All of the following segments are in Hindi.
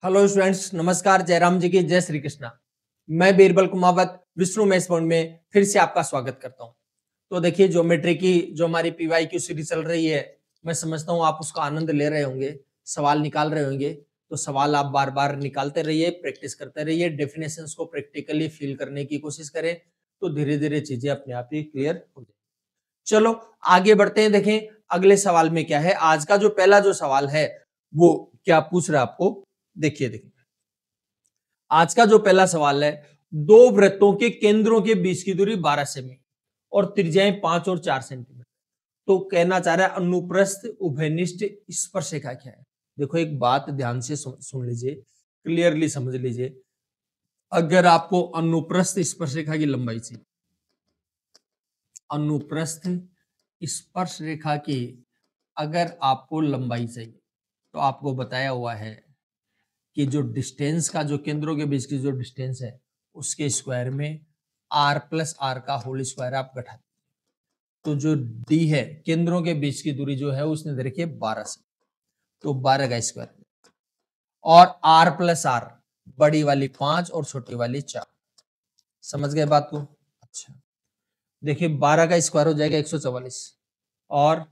हेलो स्टूडेंट्स, नमस्कार। जयराम जी की जय श्री कृष्णा। मैं बीरबल कुमावत विष्णु मैथ्स पॉइंट में फिर से आपका स्वागत करता हूं। तो देखिए, ज्योमेट्री की जो हमारी पीवाईक्यू सीरीज चल रही है, मैं समझता हूं आप उसका आनंद ले रहे होंगे, सवाल निकाल रहे होंगे। तो सवाल आप बार बार निकालते रहिए, प्रैक्टिस करते रहिए, डेफिनेशंस को प्रैक्टिकली फील करने की कोशिश करें, तो धीरे धीरे चीजें अपने आप ही क्लियर हो जाएगी। चलो आगे बढ़ते हैं। देखें अगले सवाल में क्या है। आज का जो पहला जो सवाल है वो क्या पूछ रहा है आपको, देखिए आज का जो पहला सवाल है, दो वृत्तों के केंद्रों के बीच की दूरी 12 सेमी और त्रिज्याएं 5 और 4 सेंटीमीटर। तो कहना चाह रहा है अनुप्रस्थ उभयनिष्ठ स्पर्शरेखा क्या है। देखो एक बात ध्यान से सुन लीजिए, क्लियरली समझ लीजिए। अगर आपको अनुप्रस्थ स्पर्शरेखा की लंबाई चाहिए, अनुप्रस्थ स्पर्शरेखा की अगर आपको लंबाई चाहिए, तो आपको बताया हुआ है कि जो डिस्टेंस का, जो केंद्रों के बीच की जो डिस्टेंस है, उसके स्क्वायर में r प्लस आर का होल स्क्वायर आप घटा दीजिए। तो जो d है, केंद्रों के बीच की दूरी जो है उसने दे रखी है 12 से, तो 12 का स्क्वायर और r प्लस आर, बड़ी वाली 5 और छोटी वाली 4। समझ गए बात को? अच्छा देखिए 12 का स्क्वायर हो जाएगा 144, और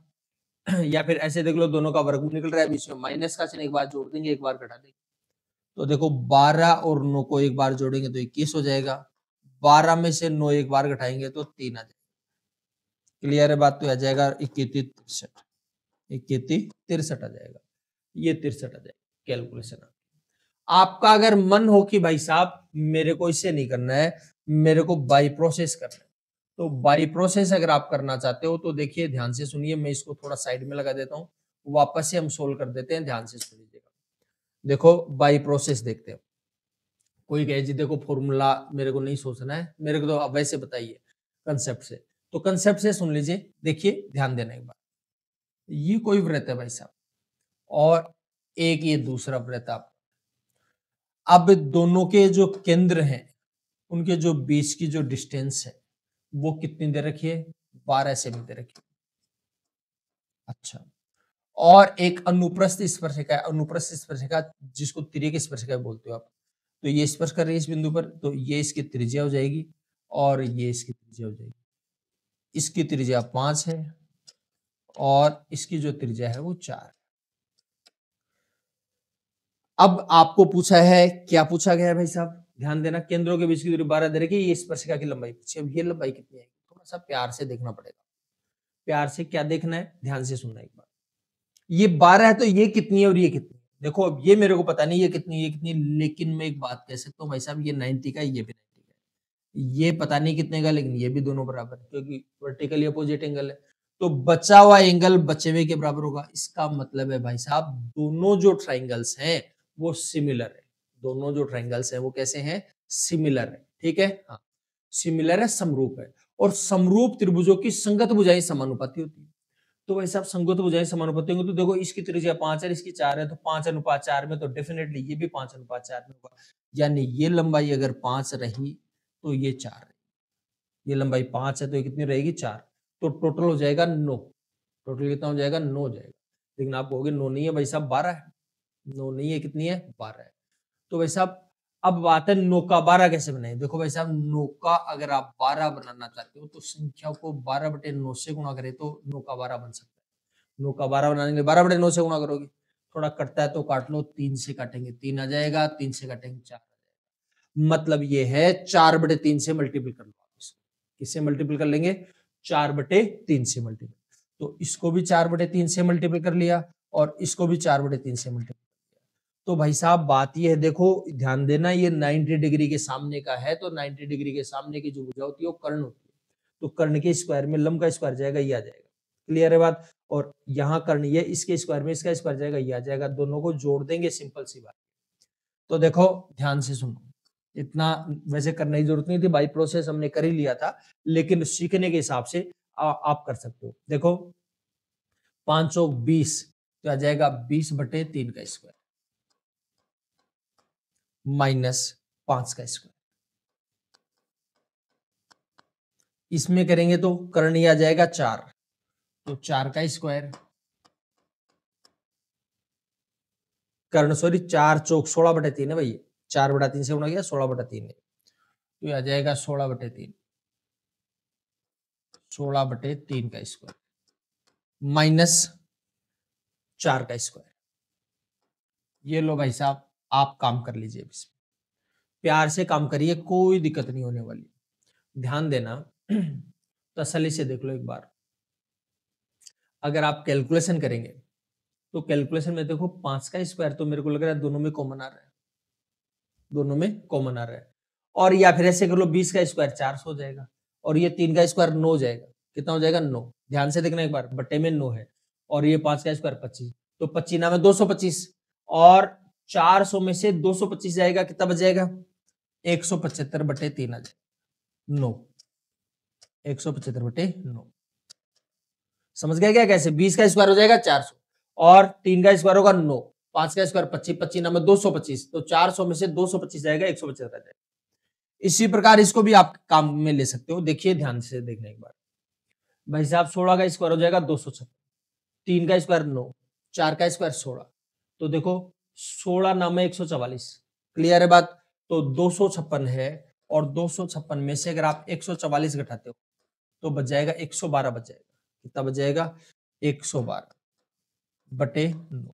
या फिर ऐसे देख लो, दोनों का वर्गमूल निकल रहा है, बीच में माइनस का चिन्ह, एक बार जोड़ देंगे एक बार घटा देंगे। तो देखो 12 और 9 को एक बार जोड़ेंगे तो 21 हो जाएगा, 12 में से 9 एक बार घटाएंगे तो 3 आ जाएगा। क्लियर है बात? तो आ जाएगा 21 63 आ जाएगा, ये 63 आ जाएगा। कैलकुलेशन आपका अगर मन हो कि भाई साहब मेरे को इससे नहीं करना है, मेरे को बाई प्रोसेस करना है, तो बाई प्रोसेस अगर आप करना चाहते हो तो देखिए ध्यान से सुनिए, मैं इसको थोड़ा साइड में लगा देता हूँ, वापस से हम सोल्व कर देते हैं। ध्यान से सुन लीजिएगा। देखो बाई प्रोसेस देखते हैं। कोई कहे जी देखो फॉर्मूला मेरे को नहीं सोचना है, मेरे को तो अब वैसे बताइए कंसेप्ट से। तो कंसेप्ट से सुन लीजिए, देखिए ध्यान देना एक बार। ये कोई वृत्त है भाई साहब, और एक ये दूसरा वृत्त। आप अब दोनों के जो केंद्र हैं, उनके जो बीच की जो डिस्टेंस है वो कितनी दे रखी है? 12 सेमी दे रखी है। अच्छा, और एक अनुप्रस्थ स्पर्शिका है, अनुप्रस्थ स्पर्शिका जिसको तिर्यक स्पर्शिका बोलते हो आप। तो ये स्पर्श कर रही है इस बिंदु पर, तो ये इसकी त्रिज्या हो जाएगी और ये इसकी त्रिज्या हो जाएगी। इसकी त्रिज्या 5 है और इसकी जो त्रिज्या है वो 4। अब आपको पूछा है, क्या पूछा गया है भाई साहब? ध्यान देना, केंद्रों के बीच की दूरी 12 दे रखी है, ये स्पर्शिका की लंबाई पूछी। अब ये लंबाई कितनी आएगी, थोड़ा सा प्यार से देखना पड़ेगा। प्यार से क्या देखना है, ध्यान से सुनना एक बार। ये 12 है तो ये कितनी है और ये कितनी है? देखो अब ये मेरे को पता नहीं ये कितनी, ये कितनी, लेकिन मैं एक बात कह सकता हूँ भाई साहब, ये 90 का, ये भी 90 का। ये पता नहीं कितने का, लेकिन ये भी दोनों बराबर है, क्योंकि वर्टिकली अपोजिट एंगल है। तो बचा हुआ एंगल बचे हुए के बराबर होगा। इसका मतलब है भाई साहब, दोनों जो ट्राइंगल्स हैं वो सिमिलर है। दोनों जो ट्राइंगल्स हैं वो कैसे हैं? सिमिलर है। ठीक है, हाँ सिमिलर है, समरूप है। और समरूप त्रिभुजों की संगत भुजाएं समानुपाती होती है। तो वैसे आप संगत भुजाएं समानुपाती होंगे, तो देखो इसकी त्रिज्या 5 है, इसकी 4 है, तो 5:4 में तो डेफिनेटली ये भी 5:4 में होगा। यानी ये लंबाई अगर 5 रही तो ये 4 रही। ये लंबाई 5 है तो ये कितनी रहेगी? 4। तो टोटल हो जाएगा 9। टोटल कितना हो जाएगा? 9 हो जाएगा। लेकिन आप कहोगे 9 नहीं है भाई साहब, 12 है। 9 नहीं है, कितनी है? 12 है। तो भाई साहब अब बात है 9 का 12 कैसे बनाए। देखो भाई साहब, 9 का अगर आप 12 बनाना चाहते हो तो संख्या को 12/9 से गुणा करें तो 9 का 12 बन सकता है। 9 का 12 बनाने के लिए 12/9 से गुणा करोगे, थोड़ा कटता है तो काट लो, 3 से काटेंगे 3 आ जाएगा, 3 से काटेंगे 4 आ जाएगा। मतलब ये है 4/3 से मल्टीपल कर लो आप इसको। किससे मल्टीपल कर लेंगे? 4/3 से मल्टीपल। तो इसको भी 4/3 से मल्टीपल कर लिया और इसको भी 4/3 से मल्टीपल। तो भाई साहब बात ये है, देखो ध्यान देना, ये 90 डिग्री के सामने का है, तो 90 डिग्री के सामने की जो भुजा होती है वो कर्ण होती है। तो कर्ण के स्क्वायर में लंब का स्क्वायर जाएगा, ये आ जाएगा। क्लियर है बात? और यहाँ कर्ण ये, इसके स्क्वायर में इसका स्क्वायर जाएगा, ये आ जाएगा। दोनों को जोड़ देंगे, सिंपल सी बात। तो देखो ध्यान से सुनो, इतना वैसे करने की जरूरत नहीं थी, बाई प्रोसेस हमने कर ही लिया था, लेकिन सीखने के हिसाब से आप कर सकते हो। देखो 520 तो आ जाएगा 20/3 का स्क्वायर माइनस 5 का स्क्वायर। इसमें करेंगे तो कर्ण आ जाएगा 4, तो 4 का स्क्वायर कर्ण सॉरी 4 चौक 16/3 है भाई, 4/3 से गुणा किया 16/3 है, तो ये आ जाएगा 16/3, 16/3 का स्क्वायर माइनस 4 का स्क्वायर। ये लो भाई साहब, आप काम कर लीजिए, इसमें प्यार से काम करिए, कोई दिक्कत नहीं होने वाली। ध्यान देना, तसल्ली से देख लो एक बार। अगर आप कैलकुलेशन करेंगे तो कैलकुलेशन में देखो 5 का स्क्वायर तो मेरे को लग रहा है दोनों में कॉमन आ रहा है, दोनों में कॉमन आ रहा है। और या फिर ऐसे कर लो 20 का स्क्वायर 400 हो जाएगा, और ये 3 का स्क्वायर 9 हो जाएगा। कितना हो जाएगा? 9। ध्यान से देखना एक बार, बट्टे में 9 है, और ये 5 का स्क्वायर 25, तो 25 नाम है 225, और 400 में से 225 जाएगा, कितना बच जाएगा? 175/3 आ जाएगा, 9, 175/9। समझ गए क्या कैसे? 20 का स्क्वायर हो जाएगा 400, और 3 का स्क्वायर होगा 9, 5 का स्क्वायर 25, 25 नाम है 225, तो 400 में से 225 जाएगा, 175 आ जाएगा। इसी प्रकार इसको भी आप काम में ले सकते हो। देखिए ध्यान से देखना एक बार भाई साहब, 16 का स्क्वायर हो जाएगा 256, 3 का स्क्वायर 9, 4 का स्क्वायर 16, तो देखो 16 नाम है 144। क्लियर है बात? तो 256 है, और 256 में से अगर आप 144 घटाते हो तो बच जाएगा 112 बच जाएगा। कितना बच जाएगा? 112/9।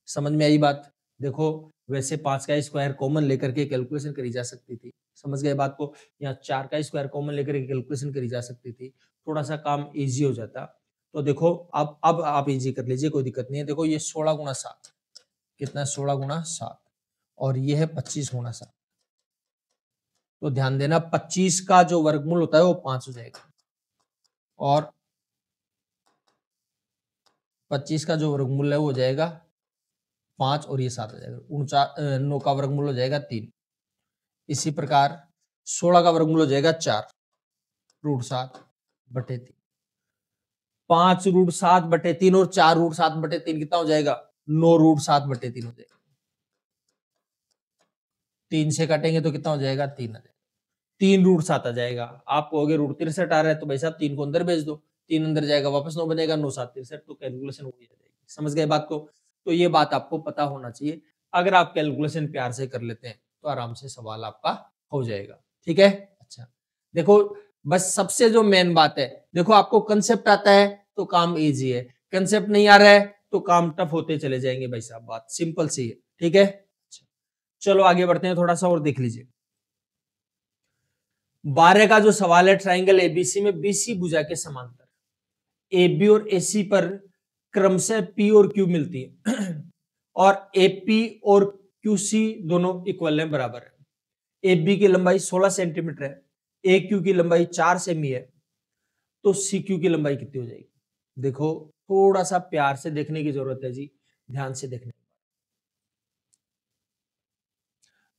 समझ में आई बात? देखो वैसे 5 का स्क्वायर कॉमन लेकर के कैलकुलेशन करी जा सकती थी, समझ गए बात को? यहाँ 4 का स्क्वायर कॉमन लेकर के कैलकुलेशन करी जा सकती थी, थोड़ा सा काम इजी हो जाता। तो देखो अब आप इजी कर लीजिए, कोई दिक्कत नहीं है। देखो ये 16 गुणा 7 कितना है? 16 गुणा 7, और ये है 25 गुणा 7। तो ध्यान देना 25 का जो वर्गमूल होता है वो 5 हो जाएगा, और 25 का जो वर्गमूल है वो हो जाएगा 5, और ये 7 हो जाएगा। 9 का वर्गमूल हो जाएगा 3। इसी प्रकार 16 का वर्गमूल हो जाएगा 4 √7/3। 5 √7/3 और 4 √7/3 कितना हो जाएगा? 9 √7/3 हो जाएगा। 3 से काटेंगे तो कितना हो जाएगा? 3 आ जाएगा, 3 √7 आ जाएगा। आप कहोगे √63 आ रहा है, तो भाई साहब 3 को अंदर भेज दो, 3 अंदर जाएगा वापस 9 बनेगा, 9 7 63, तो कैलकुलेशन हो जाएगी। समझ गए बात को? तो ये बात आपको पता होना चाहिए। अगर आप कैलकुलेशन प्यार से कर लेते हैं तो आराम से सवाल आपका हो जाएगा। ठीक है? अच्छा देखो, बस सबसे जो मेन बात है, देखो आपको कंसेप्ट आता है तो काम इजी है, कंसेप्ट नहीं आ रहा है तो काम टफ होते चले जाएंगे भाई साहब। बात सिंपल सी है। ठीक है? अच्छा चलो आगे बढ़ते हैं, थोड़ा सा और देख लीजिए। 12 का जो सवाल है, ट्राइंगल एबीसी में बीसी भुजा के समांतर एबी और एसी पर क्रमशः पी और क्यू मिलती है और एपी और क्यूसी दोनों इक्वल है, बराबर है। एबी की लंबाई 16 सेंटीमीटर है, ए क्यू की लंबाई 4 सेमी है, तो सी क्यू की लंबाई कितनी हो जाएगी? देखो थोड़ा सा प्यार से देखने की जरूरत है जी, ध्यान से देखने।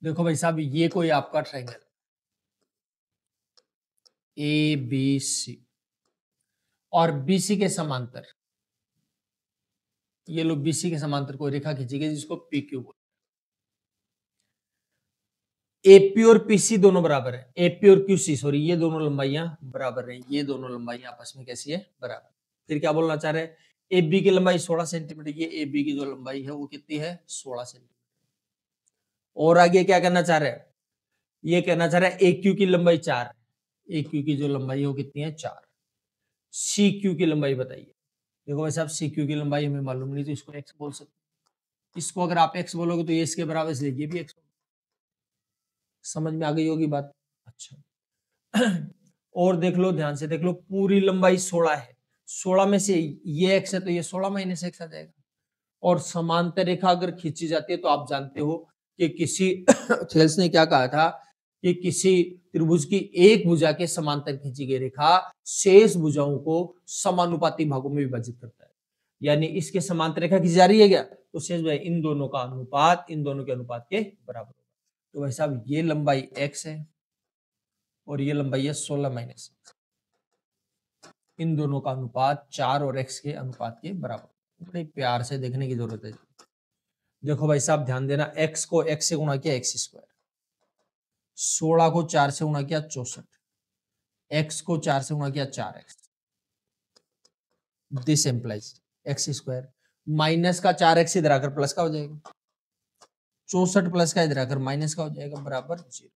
देखो भाई साहब, ये कोई आपका ट्राइंगल ए बी सी, और बीसी के समांतर, ये लोग बीसी के समांतर कोई रेखा खींची गई जिसको पी क्यू बोलते हैं। एपी और पीसी दोनों बराबर है, एपी और क्यूसी सॉरी, ये दोनों लंबाइयां बराबर हैं, ये दोनों लंबाइयां आपस में कैसी है? बराबर। फिर क्या बोलना चाह रहे हैं? एबी की लंबाई 16 सेंटीमीटर, ये एबी की जो लंबाई है वो कितनी है? 16 सेंटीमीटर। और आगे क्या करना चाह रहे हैं? ये कहना चाह रहा है ए क्यू की लंबाई 4, ए क्यू की जो लंबाई है वो कितनी है? 4। सी क्यू की लंबाई बताइए। देखो भाई साहब, सी क्यू की लंबाई हमें मालूम नहीं, तो इसको एक्स बोल सकते हैं। इसको अगर आप एक्स बोलोगे तो ये इसके बराबर, इसलिए ये भी एक्स। समझ में आ गई होगी बात? अच्छा और देख लो, ध्यान से देख लो, पूरी लंबाई 16 है, 16 में से ये एक्स है तो ये 16 माइनस एक्स आ जाएगा। और समांतर रेखा अगर खींची जाती है तो आप जानते हो कि किसी थेल्स ने क्या कहा था कि किसी त्रिभुज की एक भुजा के समांतर खींची गई रेखा शेष भुजाओं को समानुपाती भागों में विभाजित करता है। यानी इसके समांतर रेखा खींची जा रही है क्या, तो शेष भाई इन दोनों का अनुपात इन दोनों के अनुपात के बराबर होगा। तो भाई साहब ये लंबाई x है और ये लंबाई है 16 माइनस, इन दोनों का अनुपात 4 और x के अनुपात के बराबर। बड़े प्यार से देखने की जरूरत है। देखो भाई साहब ध्यान देना, x को x से गुणा किया x स्क्वायर, 16 को 4 से गुणा किया 64, x को 4 से गुणा किया 4x, this implies x square minus का 4x इधर आकर प्लस का हो जाएगा। 64 प्लस का इधर आकर माइनस का हो जाएगा बराबर 0।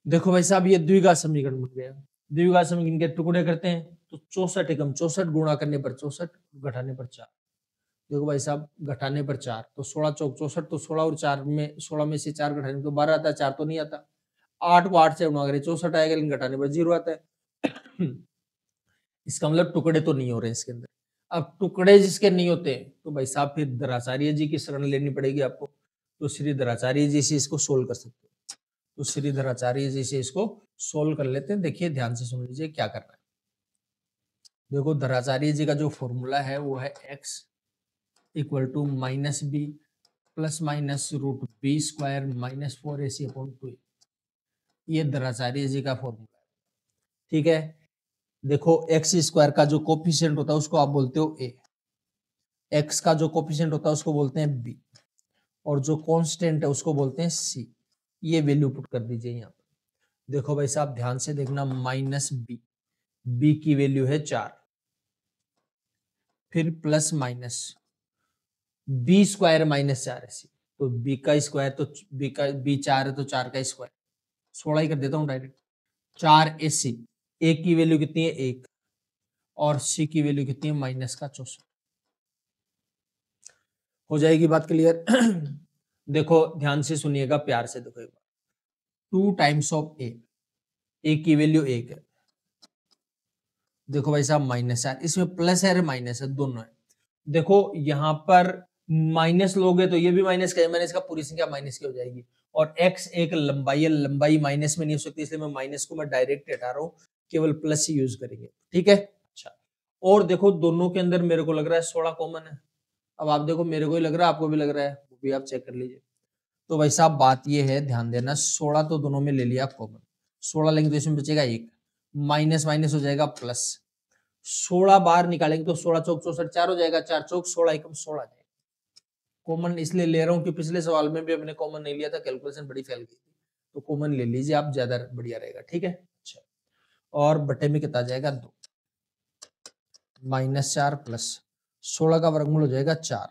देखो भाई साहब ये द्विघात समीकरण बन गया। द्विघात समीकरण के टुकड़े करते हैं तो 64 एकम 64 गुणा करने पर 64 घटाने पर 4। देखो भाई साहब घटाने पर 4 तो 16 चौक 64 तो 16 और 4 में 16 में से 4 घटाने तो 12 आता है, 4 तो नहीं आता। 8 को 8 से गुणा करें 64 आएगा, लेकिन घटाने पर 0 आता है। इसका मतलब टुकड़े तो नहीं हो रहे इसके अंदर। अब टुकड़े जिसके नहीं होते तो भाई साहब फिर द्रोणाचार्य जी की शरण लेनी पड़ेगी आपको। तो श्री द्रोणाचार्य जी से इसको सोल्व कर सकते हो। तो श्री द्रोणाचार्य जी से इसको सोल्व कर लेते हैं। देखिए ध्यान से सुन लीजिए क्या करना है। देखो द्रोणाचार्य जी का जो फॉर्मूला है वो है x equal to minus b plus minus root b square minus 4ac/2। ये द्रोणाचार्य जी का फॉर्मूला है, ठीक है। देखो एक्स स्क्वायर का जो कोफिशिएंट होता है उसको आप बोलते हो a, एक्स का जो कोफिशिएंट होता है उसको बोलते हैं b, और जो कांस्टेंट है उसको बोलते हैं c। ये वैल्यू पुट कर दीजिए यहाँ पर। देखो भाई साहब ध्यान से देखना, माइनस b की वैल्यू है 4, फिर plus minus b square minus 4ac, तो b का स्क्वायर तो b 4 है तो 4 का स्क्वायर 16 ही कर देता हूँ डायरेक्ट। 4ac, a की वैल्यू कितनी है 1 और c की वैल्यू कितनी है माइनस का 64। हो जाएगी बात क्लियर। देखो ध्यान से सुनिएगा, प्यार से देखो एक बार। 2 टाइम्स ऑफ a की वैल्यू 1 है। देखो भाई साहब माइनस है, इसमें प्लस है माइनस है, दोनों है। देखो यहाँ पर माइनस लोगे तो ये भी माइनस का है, माइनस का पूरी संख्या माइनस की हो जाएगी। और x एक लंबाई है, लंबाई माइनस में नहीं हो सकती, इसलिए मैं माइनस को मैं डायरेक्ट हटा रहा हूँ, केवल प्लस ही यूज करेंगे, ठीक है। अच्छा, और देखो दोनों के अंदर मेरे को लग रहा है 16 कॉमन है। अब आप देखो मेरे को ही लग रहा है, आपको भी लग रहा है, वो भी आप चेक कर लीजिए। तो भाई साहब बात ये है, ध्यान देना, 16 तो दोनों में ले लिया कॉमन, 16 लेंगे तो इसमें बचेगा 1, माइनस माइनस हो जाएगा प्लस, 16 बाहर निकालेंगे तो 16 चौक 64 4 हो जाएगा, 4 चौक 16 एकम 16 जाएगा। कॉमन इसलिए ले रहा हूँ कि पिछले सवाल में भी हमने कॉमन नहीं लिया था, कैलकुलेशन बड़ी फैल गई थी, तो कॉमन ले लीजिए आप, ज्यादा बढ़िया रहेगा, ठीक है। अच्छा, और बटे में कितना जाएगा 2, माइनस 4 प्लस 16 का वर्गमूल हो जाएगा 4,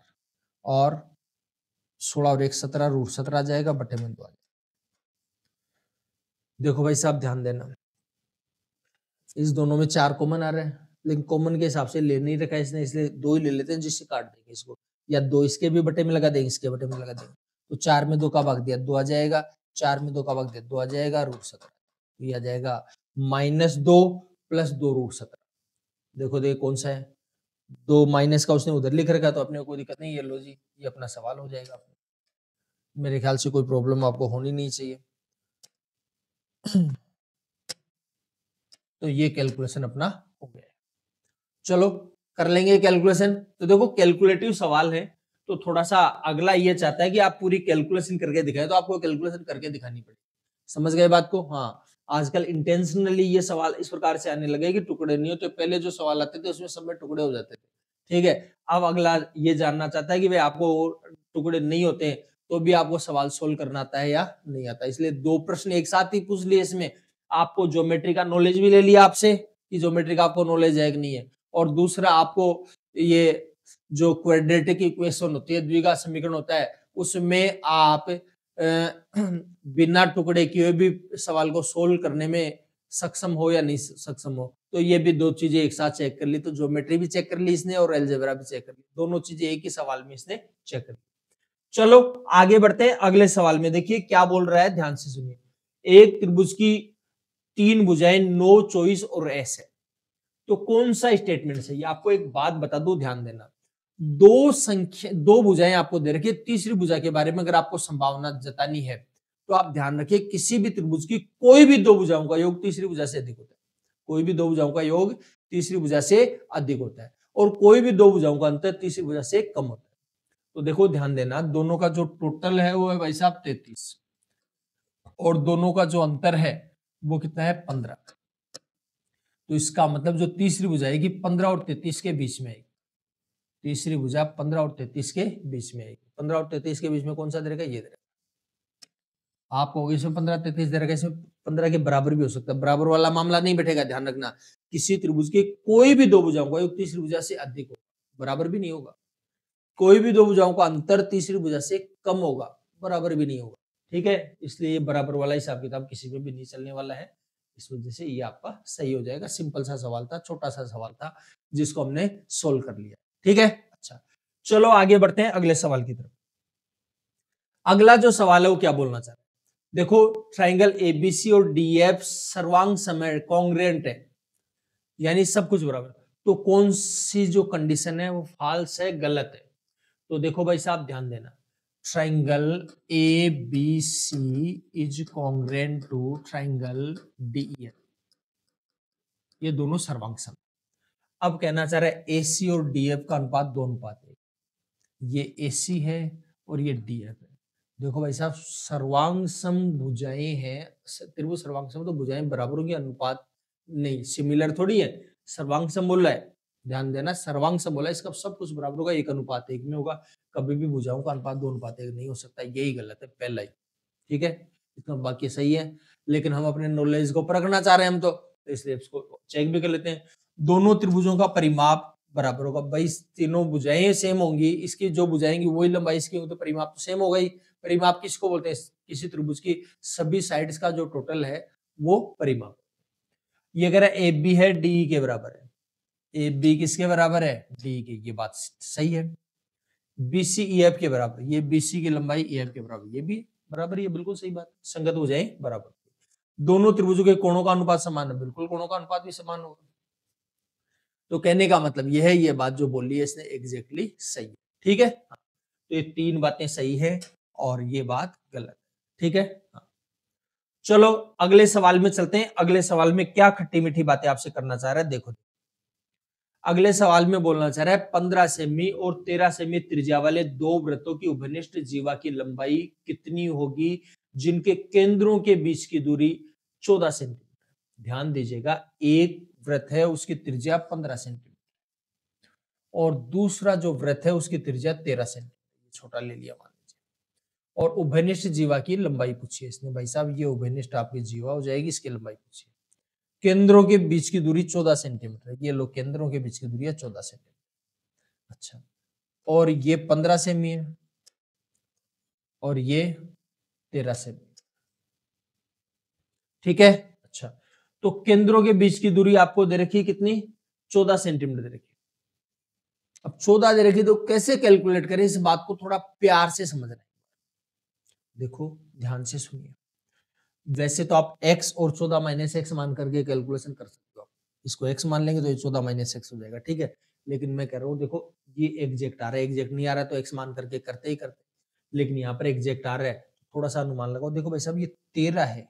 और 16 और 1 17, रूट 17 आ जाएगा, बटे में 2 आ जाएगा। देखो भाई साहब ध्यान देना, इस दोनों में 4 कॉमन आ रहे हैं, लेकिन कॉमन के हिसाब से ले नहीं रखा है इसने, इसलिए 2 ही ले लेते हैं, जिससे काट देंगे इसको, या 2 इसके भी बटे में लगा देंगे, इसके बटे में लगा देंगे। तो 4 में 2 का भाग दिया 2 आ जाएगा, 4 में 2 का भाग दिया 2 आ जाएगा, रूट 17 तो ये आ जाएगा -2 प्लस 2 रूट 17। देखो देखो कौन सा है, 2 माइनस का उसने उधर लिख रखा, तो अपने को कोई दिक्कत नहीं, ये लो जी, ये अपना सवाल हो जाएगा। मेरे ख्याल से कोई प्रॉब्लम आपको होनी नहीं चाहिए। तो ये कैलकुलेशन अपना हो गया। चलो कर लेंगे कैलकुलेशन। तो देखो कैलकुलेटिव सवाल है, तो थोड़ा सा अगला ये चाहता है कि आप पूरी कैलकुलेशन करके दिखाएं, तो आपको कैलकुलेशन करके दिखानी पड़ेगी। समझ गए बात को? हाँ, आजकल इंटेंशनली ये सवाल इस प्रकार से आने लगे कि टुकड़े नहीं होते, पहले जो सवाल आते थे उसमें सब में टुकड़े हो जाते थे, ठीक है। अब अगला ये जानना चाहता है कि भाई आपको टुकड़े नहीं होते तो भी आपको सवाल सोल्व करना आता है या नहीं आता। इसलिए 2 प्रश्न एक साथ ही पूछ लिए इसमें, आपको ज्योमेट्री का नॉलेज भी ले लिया आपसे कि ज्योमेट्री का आपको नॉलेज है कि नहीं है, और दूसरा आपको ये जो क्वाड्रेटिक इक्वेशन होती है, द्विघात समीकरण होता है, उसमें आप बिना टुकड़े किए भी सवाल को सोल्व करने में सक्षम हो या नहीं सक्षम हो। तो ये भी 2 चीजें एक साथ चेक कर ली, तो ज्योमेट्री भी चेक कर ली इसने और अलजेब्रा भी चेक कर ली, दोनों चीजें एक ही सवाल में इसने चेक कर ली। चलो आगे बढ़ते हैं अगले सवाल में। देखिए क्या बोल रहा है, ध्यान से सुनिए। एक त्रिभुज की 3 भुजाएं, 9 24 और एस है, तो कौन सा स्टेटमेंट है ये? आपको एक बात बता दो, ध्यान देना, 2 भुजाएं आपको दे रखी है, तीसरी भुजा के बारे में अगर आपको संभावना जतानी है तो आप ध्यान रखिए, किसी भी त्रिभुज की कोई भी 2 भुजाओं का योग तीसरी भुजा से अधिक होता है, कोई भी 2 भुजाओं का योग तीसरी भुजा से अधिक होता है, और कोई भी 2 भुजाओं का अंतर तीसरी भुजा से कम होता है। तो देखो ध्यान देना, दोनों का जो टोटल है वो है भाई साहब 33, और दोनों का जो अंतर है वो कितना है 15। तो इसका मतलब जो तीसरी भुजा आएगी 15 और 33 के बीच में आएगी, तीसरी भुजा 15 और 33 के बीच में आएगी। 15 और 33 के बीच में कौन सा दे रखा है? ये दे रखा है। आप कहोगे इसमें 15 33 दे रखा है, इसमें 15 के बराबर भी हो सकता है, बराबर वाला मामला नहीं बैठेगा, ध्यान रखना। किसी त्रिभुज की कोई भी 2 भुजाओं का योग तीसरी भुजा से अधिक होगा, बराबर भी नहीं होगा। कोई भी दो भुजाओं का अंतर तीसरी भुजा से कम होगा, बराबर भी नहीं होगा। ठीक है, इसलिए ये बराबर वाला हिसाब किताब किसी में भी नहीं चलने वाला है। इस वजह से ये आपका सही हो जाएगा। सिंपल सा सवाल था, छोटा सा सवाल था, जिसको हमने सोल्व कर लिया। ठीक है, अच्छा चलो आगे बढ़ते हैं अगले सवाल की तरफ। अगला जो सवाल है वो क्या बोलना चाह रहा है, देखो ट्राइंगल एबीसी और डीएफ सर्वांग समय कॉन्ग्रुएंट है, यानी सब कुछ बराबर। तो कौन सी जो कंडीशन है वो फॉल्स है, गलत है। तो देखो भाई साहब ध्यान देना, triangle A B C is congruent to triangle DEF, ये दोनों सर्वांग सम। अब कहना चाह रहा है एसी और डीएफ का अनुपात 2:1, ये एसी है और ये डीएफ है। देखो भाई साहब सर्वांग सम भुजाएं हैं, त्रिभुज सर्वांग सम तो भुजाएं बराबर होगी, अनुपात नहीं, सिमिलर थोड़ी है। सर्वांग सम बोला है, ध्यान देना सर्वांग सम बोला है, इसका सब कुछ बराबर होगा, 1:1 में होगा। कभी भी भुजाओं का अनुपात 2:1 नहीं हो सकता, यही गलत है पहला ही। ठीक है, इतना बाकी सही है, लेकिन हम अपने नॉलेज को परखना चाह रहे हैं हम तो इसलिए इसको चेक भी कर लेते हैं। दोनों त्रिभुजों का परिमाप बराबर होगा, भाई तीनों भुजाएं सेम होंगी, इसकी जो भुजाएंगी वही लंबाई इसकी होगी, तो परिमाप तो सेम होगा ही। परिमाप किसको बोलते हैं, किसी त्रिभुज की सभी साइड्स का जो टोटल है वो परिमाप। ये अगर ए बी है डी के बराबर है, ए बी किसके बराबर है, डी के, ये बात सही है। बीसी ई एफ के बराबर, ये बीसी की लंबाई ई एफ के बराबर, ये भी बराबर, ये बिल्कुल सही बात, संगत हो जाए बराबर। दोनों त्रिभुजों के कोणों का अनुपात समान है, बिल्कुल कोणों का अनुपात भी समान होगा। तो कहने का मतलब यह है, ये बात जो बोली है इसने एग्जैक्टली सही है। ठीक है, तो ये तीन बातें सही है और ये बात गलत है। ठीक है, चलो अगले सवाल में चलते हैं। अगले सवाल में क्या खट्टी मीठी बातें आपसे करना चाह रहा है, देखो अगले सवाल में बोलना चाह रहा है 15 सेमी और 13 सेमी त्रिज्या वाले दो वृत्तों की उभयनिष्ठ जीवा की लंबाई कितनी होगी जिनके केंद्रों के बीच की दूरी 14 सेंटीमीटर। ध्यान दीजिएगा, एक वृत्त है उसकी त्रिज्या 15 सेंटीमीटर और दूसरा जो वृत्त है उसकी त्रिज्या 13 सेंटीमीटर, छोटा ले लिया मान लीजिए, और उभयनिष्ठ जीवा की लंबाई पूछी है इसने। भाई साहब ये उभयनिष्ठ आपकी जीवा हो जाएगी, इसकी लंबाई पूछी है। केंद्रों के बीच की दूरी 14 सेंटीमीटर, ये लो केंद्रों के बीच की दूरी है 14 सेंटीमीटर। अच्छा, और ये 15 सेमी है और ये 13 सेमी। ठीक है, अच्छा तो केंद्रों के बीच की दूरी आपको दे रखी है कितनी, 14 सेंटीमीटर दे रखी। अब 14 दे रखी तो कैसे कैलकुलेट करें, इस बात को थोड़ा प्यार से समझना है। देखो ध्यान से सुनिए, वैसे तो आप x और 14 माइनस एक्स मान करके कैलकुलेशन कर सकते हो, इसको x मान लेंगे तो ये 14 माइनस एक्स हो जाएगा। ठीक है, लेकिन मैं कह रहा हूँ देखो ये एग्जैक्ट आ रहा है, एग्जैक्ट नहीं आ रहा है तो x मान करके करते ही करते, लेकिन यहाँ पर एग्जैक्ट आ रहा है, थोड़ा सा अनुमान लगाओ। देखो भाई साहब ये 13 है,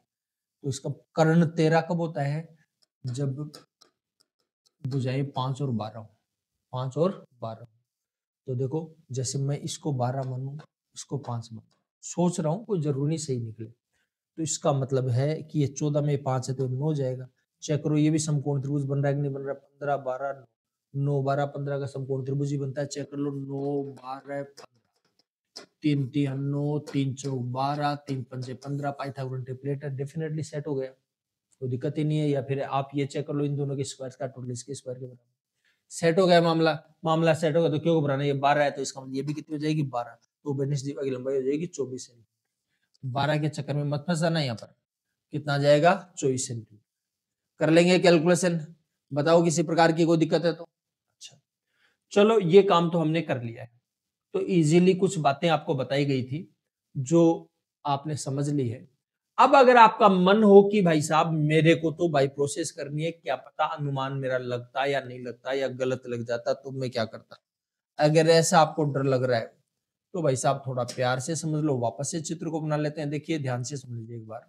तो इसका कर्ण 13 कब होता है, जब भुजाएं 5 और 12 हो, 5 और 12। तो देखो जैसे मैं इसको 12 मानू, इसको 5 मानू, सोच रहा हूँ कोई जरूरी नहीं सही निकले, तो इसका मतलब है कि ये 14 में 5 है तो 9 हो जाएगा। चेक करो ये भी समकोण त्रिभुज बन रहा है कि नहीं बन रहा, 15 12 9 12 15 का समकोण त्रिभुज ही बनता है। चेक कर लो, 9 12 15, 3 3 9, 3 4 12, 3 5 15, पाइथागोरन ट्रिपलेट है, डेफिनेटली सेट हो गया, कोई दिक्कत ही नहीं है। या फिर आप ये चेक कर लो इन दोनों के स्क्वायर का टोटल इसके स्क्वायर के बराबर, सेट हो गया मामला। मामला सेट हो गया तो क्यों घबराना, ये 12 है तो इसका मतलब ये भी कितनी हो जाएगी 12, तो उभयनिष्ठ जीवा की लंबाई हो जाएगी 24 सेंटीमीटर। 12 के चक्कर में मत फंसाना, यहाँ पर कितना आ जाएगा 24 सेंटीमीटर। कर लेंगे कैलकुलेशन, बताओ किसी प्रकार की कोई दिक्कत है तो। अच्छा चलो ये काम तो हमने कर लिया है, तो इजीली कुछ बातें आपको बताई गई थी जो आपने समझ ली है। अब अगर आपका मन हो कि भाई साहब मेरे को तो बाई प्रोसेस करनी है, क्या पता अनुमान मेरा लगता या नहीं लगता या गलत लग जाता, तो मैं क्या करता। अगर ऐसा आपको डर लग रहा है तो भाई साहब थोड़ा प्यार से समझ लो, वापस से चित्र को बना लेते हैं। देखिए ध्यान से समझ लीजिए एक बार,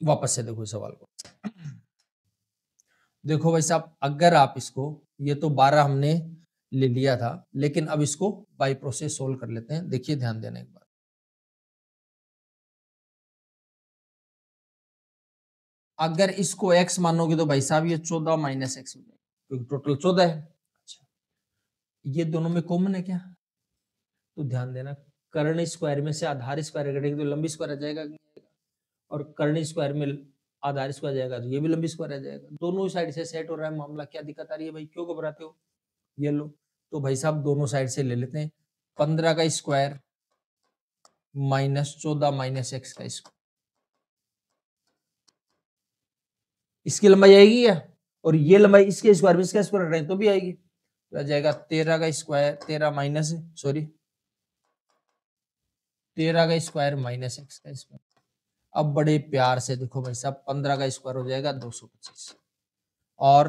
वापस से देखो सवाल को। देखो भाई साहब अगर आप इसको, ये तो 12 हमने ले लिया था, लेकिन अब इसको बाई प्रोसेस सोल्व कर लेते हैं। देखिए ध्यान देना एक बार, अगर इसको x मानोगे तो भाई साहब ये 14 माइनस एक्स हो जाएगा, क्योंकि टोटल 14 है। अच्छा ये दोनों में कॉमन है क्या, तो ध्यान देना, कर्ण स्क्वायर में से आधार स्क्वायर कटेगा तो लंबी स्क्वायर आ जाएगा, और कर्ण स्क्वायर में आधार स्क्वायर जाएगा तो ये भी लंबी स्क्वायर आ जाएगा। दोनों साइड से सेट हो रहा है मामला, क्या दिक्कत आ रही है भाई, क्यों घबराते हो। ये लो, तो भाई साहब दोनों साइड से ले लेते हैं। 15 का स्क्वायर माइनस 14 माइनस एक्स का स्क्वायर, इसकी लंबाई आएगी या, और ये लंबाई इसके स्क्वायर में इसका स्क्वायर रहे तो भी आएगी, तो आ जाएगा 13 का स्क्वायर 13 माइनस सॉरी 13 का स्क्वायर माइनस एक्स का स्क्वायर। अब बड़े प्यार से देखो भाई साहब 15 का स्क्वायर हो जाएगा 225, और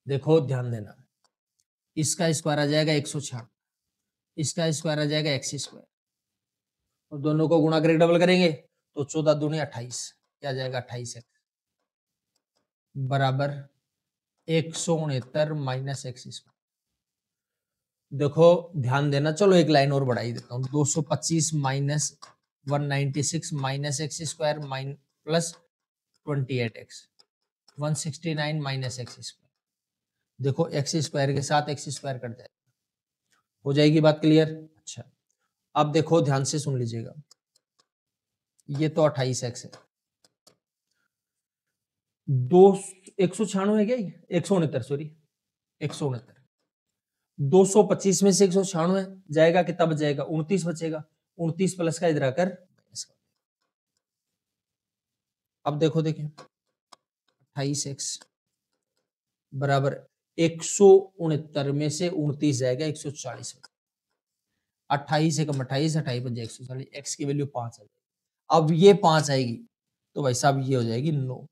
देखो ध्यान देना इसका स्क्वायर आ जाएगा 196, इसका स्क्वायर आ जाएगा एक्स स्क्वायर, और दोनों को गुणा करके डबल करेंगे तो 14 दूनी 28, क्या जाएगा 28 एक्स बराबर 169 माइनस एक्स स्क्वायर। देखो ध्यान देना, चलो एक लाइन और बढ़ा ही देता हूँ, 225 minus 196 minus x square mine plus 28 x 169 minus x square. देखो एक्स स्क्वायर के साथ एक्स स्क्वायर कट जाएगा, हो जाएगी बात क्लियर। अच्छा अब देखो ध्यान से सुन लीजिएगा, ये तो 28 एक्स है, 196 है क्या, 169 सॉरी 169, 225 में से 196 जाएगा, कितना बच जाएगा 29 बचेगा, 29 प्लस का इधर आकर माइनस का। अब देखो देखिए 28x बराबर 169 में से 29 जाएगा 140, 28 से कम 28, 28 बन जाएगा 140, x की वैल्यू 5 आ जाएगी। अब ये 5 आएगी तो भाई साहब ये हो जाएगी 9,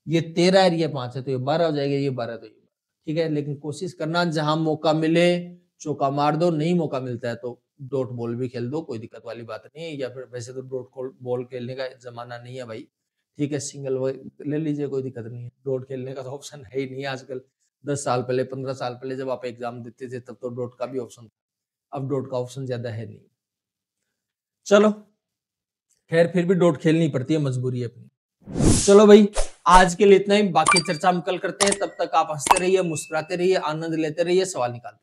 ये 13 है ये 5 है तो ये 12 हो जाएगा, ये 12 तो ये 12, ठीक है। लेकिन कोशिश करना जहां मौका मिले चौका मार दो, नहीं मौका मिलता है तो डॉट बॉल भी खेल दो, कोई दिक्कत वाली बात नहीं है। या फिर वैसे तो डॉट बॉल खेलने का जमाना नहीं है भाई, ठीक है, सिंगल ले लीजिए, कोई दिक्कत नहीं है। डॉट खेलने का तो ऑप्शन है ही नहीं आजकल। 10 साल पहले 15 साल पहले जब आप एग्जाम देते थे तब तो डॉट का भी ऑप्शन था, अब डॉट का ऑप्शन ज्यादा है नहीं। चलो खैर फिर भी डॉट खेलनी पड़ती है, मजबूरी है अपनी। चलो भाई आज के लिए इतना ही, बाकी चर्चा हम कल करते हैं। तब तक आप हंसते रहिए, मुस्कुराते रहिए, आनंद लेते रहिए, सवाल निकालते